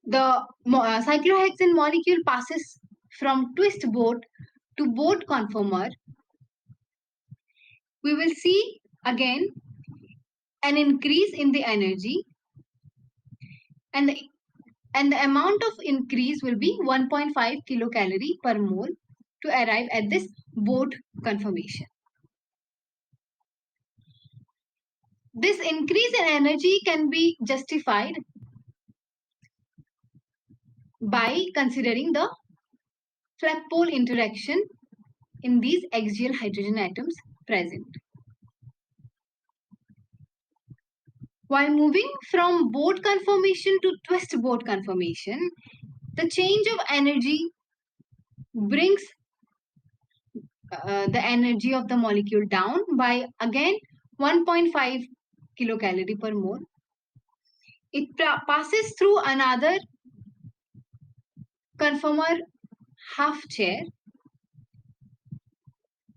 A: the cyclohexane molecule passes from twist boat to boat conformer, we will see again an increase in the energy, and the amount of increase will be 1.5 kilocalorie per mole to arrive at this boat conformation. This increase in energy can be justified by considering the flagpole interaction in these axial hydrogen atoms present. While moving from boat conformation to twist boat conformation, the change of energy brings the energy of the molecule down by again 1.5 kilocalorie per mole. It passes through another conformer half chair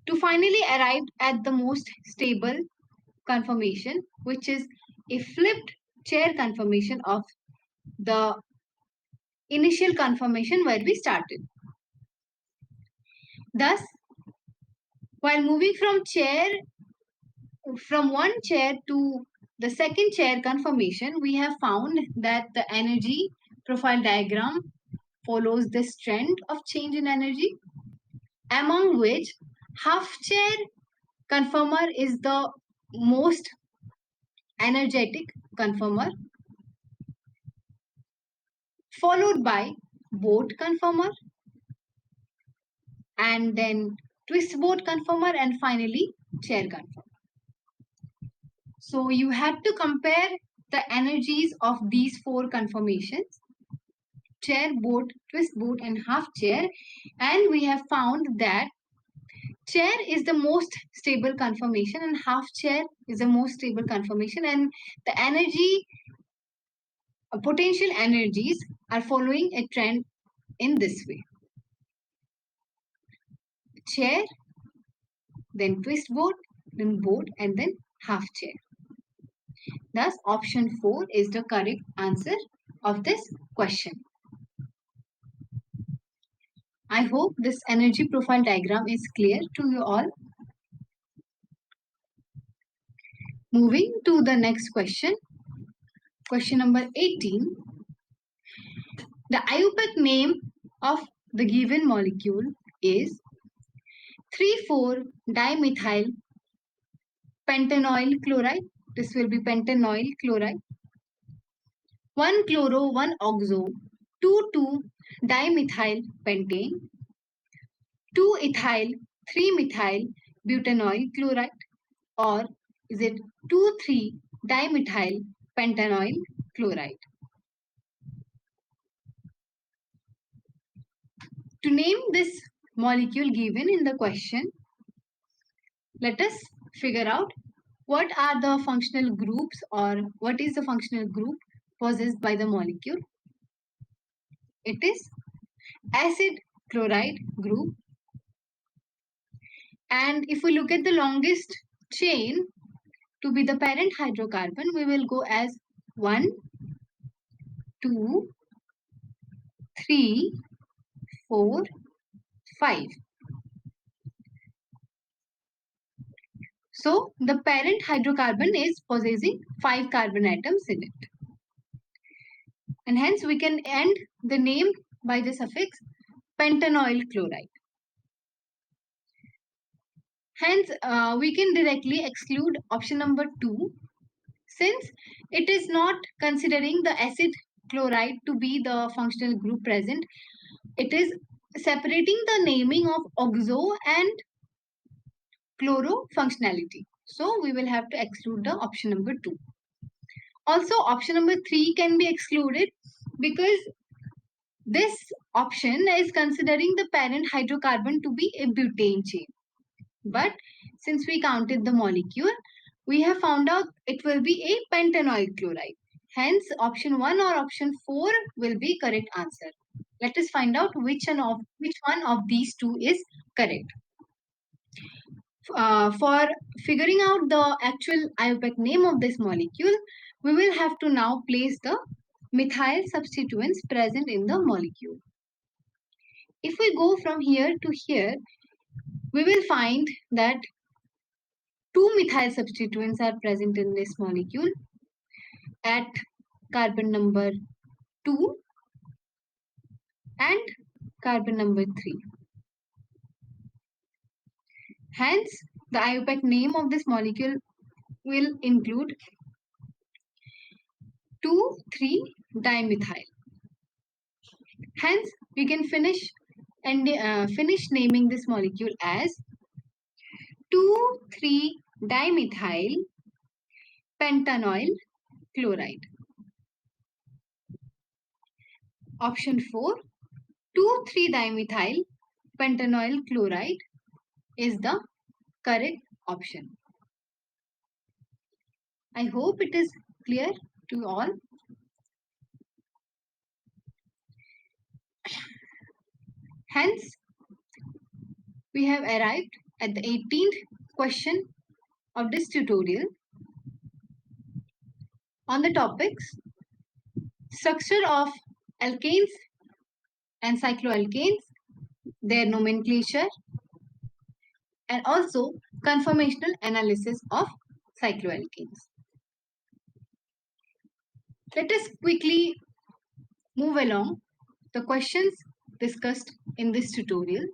A: to finally arrive at the most stable conformation, which is a flipped chair conformation of the initial conformation where we started. Thus, while moving from one chair to the second chair conformation, we have found that the energy profile diagram follows this trend of change in energy, among which half chair conformer is the most energetic conformer, followed by boat conformer, and then twist boat conformer, and finally chair conformer. So you have to compare the energies of these four conformations: chair, boat, twist boat, and half chair, and we have found that chair is the most stable conformation and half chair is the most stable conformation, and the energy potential energies are following a trend in this way: chair, then twist boat, then boat, and then half chair. Thus option 4 is the correct answer of this question. I hope this energy profile diagram is clear to you all. Moving to the next question, question number 18. The IUPAC name of the given molecule is 3,4-dimethyl pentanoyl chloride. This will be pentanoyl chloride. 1-chloro, 1-oxo, 2,2-dimethyl pentane, 2-ethyl, 3-methyl butanoyl chloride, or is it 2,3-dimethyl pentanoyl chloride? To name this molecule given in the question, let us figure out what are the functional groups or what is the functional group possessed by the molecule. It is acid chloride group. And if we look at the longest chain to be the parent hydrocarbon, we will go as 1, 2, 3, 4, 5. So the parent hydrocarbon is possessing 5 carbon atoms in it. And hence we can end the name by the suffix pentanoyl chloride. Hence we can directly exclude option number 2 since it is not considering the acid chloride to be the functional group present. It is separating the naming of oxo and chloro functionality. So we will have to exclude the option number 2. Also option number 3 can be excluded because this option is considering the parent hydrocarbon to be a butane chain. But since we counted the molecule, we have found out it will be a pentanoyl chloride. Hence option 1 or option 4 will be correct answer. Let us find out which one of these two is correct. For figuring out the actual IUPAC name of this molecule, we will have to now place the methyl substituents present in the molecule. If we go from here to here, we will find that 2 methyl substituents are present in this molecule at carbon number 2 and carbon number 3. Hence, the IUPAC name of this molecule will include 2,3-dimethyl. Hence, we can finish naming this molecule as 2,3-dimethyl pentanoyl chloride. Option 4, 2,3-dimethyl pentanoyl chloride is the correct option. I hope it is clear to all. Hence, we have arrived at the 18th question of this tutorial on the topics structure of alkanes and cycloalkanes, their nomenclature, and also conformational analysis of cycloalkanes. Let us quickly move along the questions discussed in this tutorial.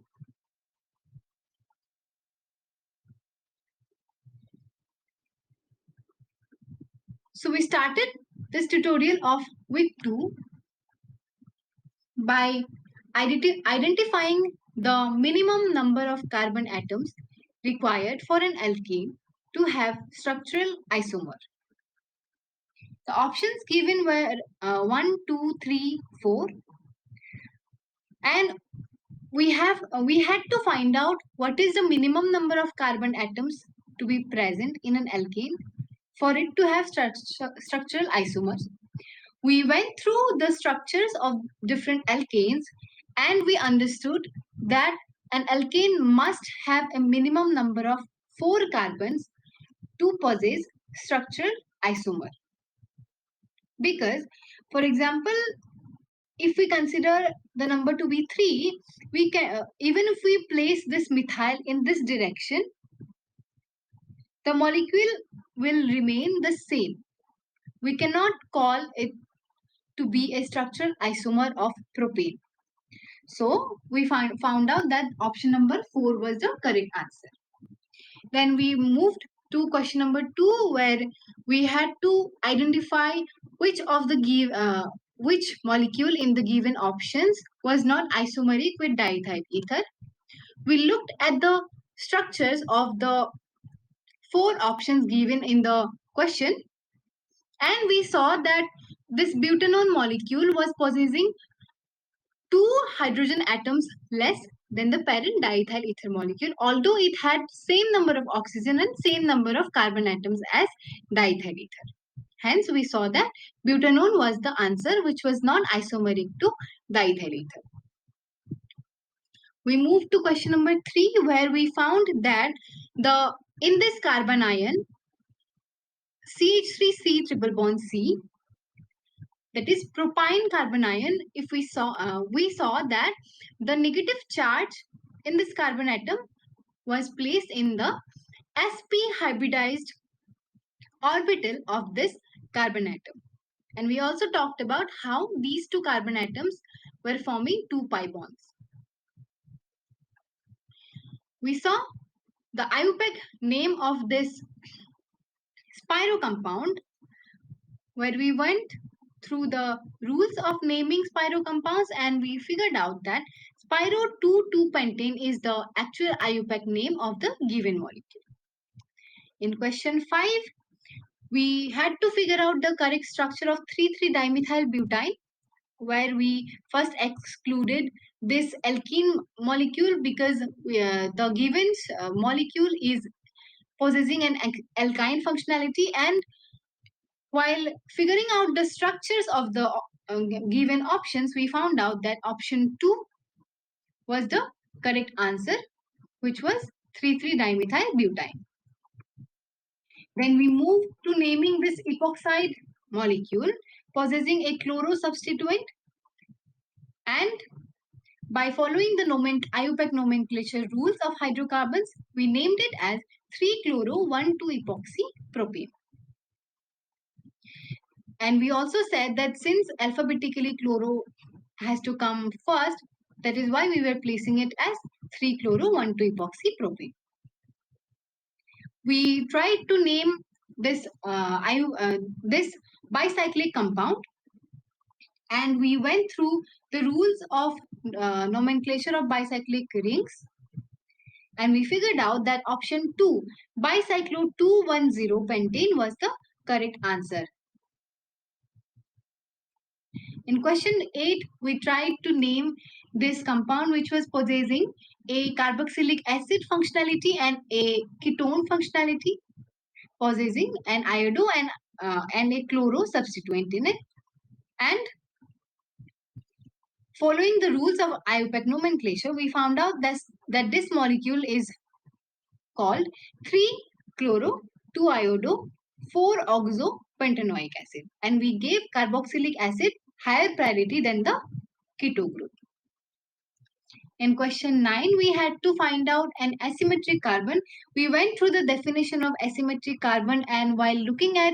A: So we started this tutorial of week 2 by identifying the minimum number of carbon atoms required for an alkane to have structural isomer. The options given were 1, 2, 3, 4, and we had to find out what is the minimum number of carbon atoms to be present in an alkane for it to have structural isomers. We went through the structures of different alkanes and we understood that an alkane must have a minimum number of 4 carbons to possess structural isomer. Because, for example, if we consider the number to be 3, we can even if we place this methyl in this direction, the molecule will remain the same. We cannot call it to be a structural isomer of propane. So we found out that option number 4 was the correct answer. Then we moved to question number 2, where we had to identify which of the which molecule in the given options was not isomeric with diethyl ether. We looked at the structures of the 4 options given in the question, and we saw that this butanone molecule was possessing 2 hydrogen atoms less than the parent diethyl ether molecule, although it had same number of oxygen and same number of carbon atoms as diethyl ether. Hence, we saw that butanone was the answer, which was non-isomeric to diethyl ether. We moved to question number 3, where we found that in this carbon ion, CH3C triple bond C, that is propyne carbon ion, if we saw that the negative charge in this carbon atom was placed in the sp hybridized orbital of this carbon atom. And we also talked about how these 2 carbon atoms were forming 2 pi bonds. We saw the IUPAC name of this spiro compound, where we went through the rules of naming spiro compounds, and we figured out that spiro 2,2-pentane is the actual IUPAC name of the given molecule. In question 5, we had to figure out the correct structure of 3,3-dimethyl butane, where we first excluded this alkene molecule because the given molecule is possessing an alkyne functionality, and while figuring out the structures of the given options, we found out that option 2 was the correct answer, which was 3,3-dimethyl butane. Then we move to naming this epoxide molecule possessing a chloro substituent, and by following the IUPAC nomenclature rules of hydrocarbons, we named it as 3-chloro-1,2-epoxy propane. And we also said that since alphabetically chloro has to come first, that is why we were placing it as 3-chloro-1,2-epoxy propane. We tried to name this this bicyclic compound, and we went through the rules of nomenclature of bicyclic rings, and we figured out that option 2, bicyclo-2,10-pentane, was the correct answer. In question 8, we tried to name this compound, which was possessing a carboxylic acid functionality and a ketone functionality, possessing an iodo and a chloro substituent in it. And following the rules of IUPAC nomenclature, we found out that this molecule is called 3-chloro-2-iodo 4-oxo-pentanoic acid, and we gave carboxylic acid higher priority than the keto group. In question 9, we had to find out an asymmetric carbon. We went through the definition of asymmetric carbon, and while looking at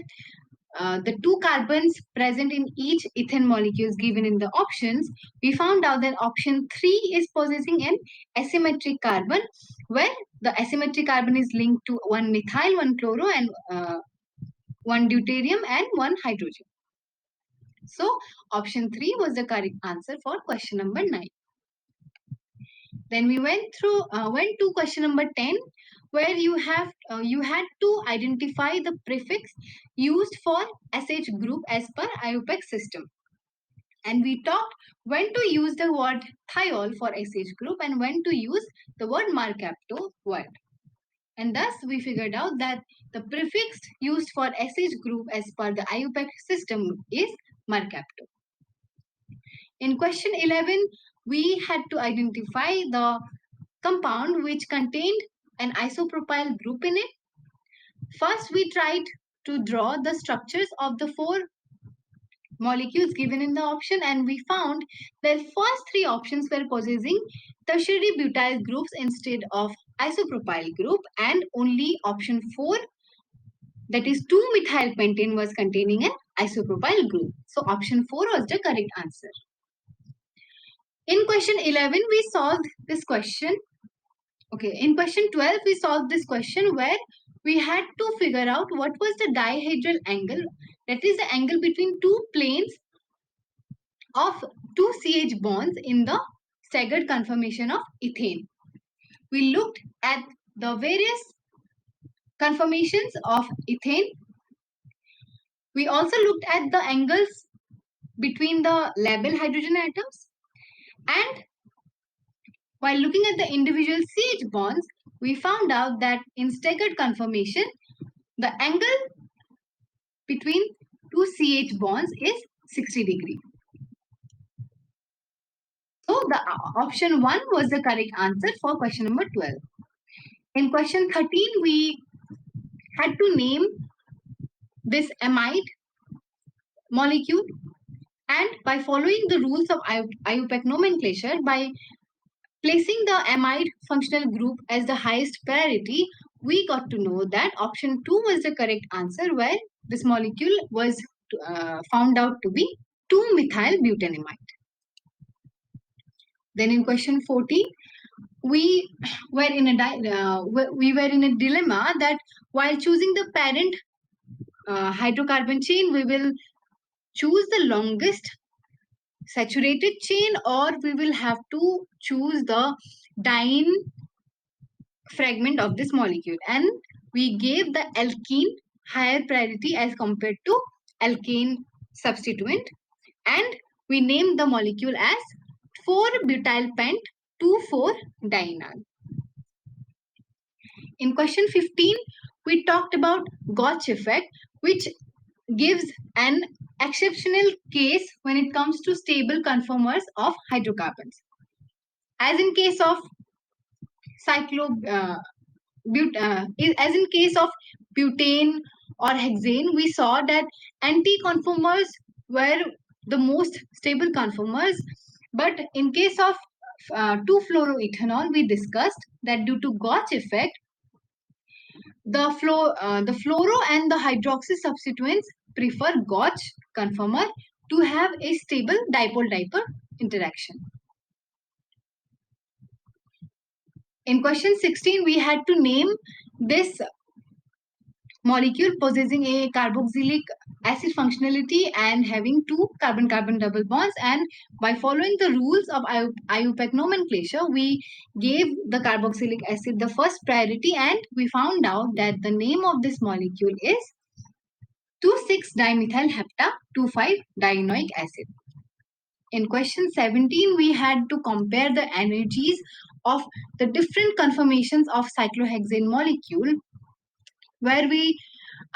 A: the 2 carbons present in each ethane molecules given in the options, we found out that option 3 is possessing an asymmetric carbon, where the asymmetric carbon is linked to 1 methyl, 1 chloro, and 1 deuterium and 1 hydrogen. So option 3 was the correct answer for question number 9. Then we went to question number 10, where you had to identify the prefix used for SH group as per IUPAC system. And we talked when to use the word thiol for SH group and when to use the word mercapto word. And thus we figured out that the prefix used for SH group as per the IUPAC system is mercapto. In question 11, we had to identify the compound which contained an isopropyl group in it. First, we tried to draw the structures of the 4 molecules given in the option, and we found that first 3 options were possessing tertiary butyl groups instead of isopropyl group, and only option 4, that is 2-methyl pentane, was containing an isopropyl group. So option 4 was the correct answer. In question 11, we solved this question. Okay, in question 12, we solved this question where we had to figure out what was the dihedral angle, that is the angle between two planes of two CH bonds in the staggered conformation of ethane. We looked at the various conformations of ethane. We also looked at the angles between the labile hydrogen atoms, and while looking at the individual CH bonds, we found out that in staggered conformation, the angle between two CH bonds is 60 degree. So the option 1 was the correct answer for question number 12. In question 13, we had to name this amide molecule, and by following the rules of IUPAC nomenclature, by placing the amide functional group as the highest priority, we got to know that option 2 was the correct answer, where this molecule was found out to be 2-methyl butanamide. Then in question 14, we were in a dilemma that while choosing the parent hydrocarbon chain, we will choose the longest saturated chain, or we will have to choose the diene fragment of this molecule, and we gave the alkene higher priority as compared to alkane substituent, and we named the molecule as 4-butyl pent 2,4-dienal. In question 15, we talked about Gauch effect, which gives an exceptional case when it comes to stable conformers of hydrocarbons. As in case of as in case of butane or hexane, we saw that anti-conformers were the most stable conformers. But in case of 2-fluoroethanol, we discussed that due to Gauch effect, the fluoro and the hydroxy substituents prefer Gauch conformer to have a stable dipole-dipole interaction. In question 16, we had to name this molecule possessing a carboxylic acid functionality and having 2 carbon-carbon double bonds, and by following the rules of IUPAC nomenclature, we gave the carboxylic acid the first priority, and we found out that the name of this molecule is 2,6-dimethyl hepta 2,5-dienoic acid. In question 17, we had to compare the energies of the different conformations of cyclohexane molecule, where we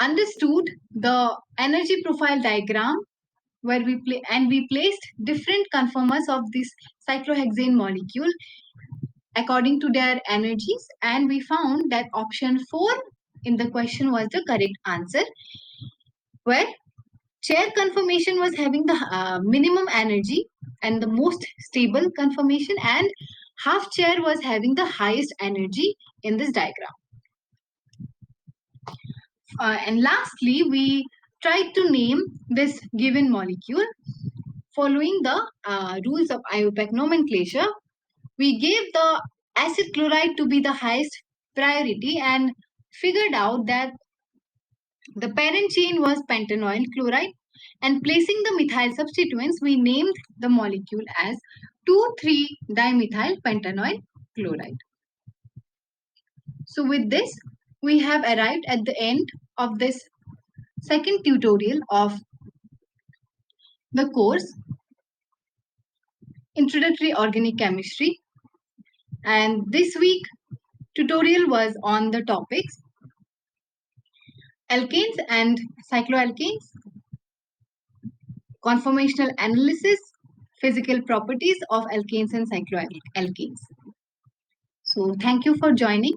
A: understood the energy profile diagram, where we placed different conformers of this cyclohexane molecule according to their energies, and we found that option 4 in the question was the correct answer, where chair conformation was having the minimum energy and the most stable conformation, and half chair was having the highest energy in this diagram. And lastly, we tried to name this given molecule following the rules of IUPAC nomenclature. We gave the acid chloride to be the highest priority and figured out that the parent chain was pentanoyl chloride, and placing the methyl substituents, we named the molecule as 2,3-dimethyl pentanoyl chloride. So with this, we have arrived at the end of this second tutorial of the course Introductory Organic Chemistry, and this week tutorial was on the topics alkanes and cycloalkanes, conformational analysis, physical properties of alkanes and cycloalkanes. So thank you for joining.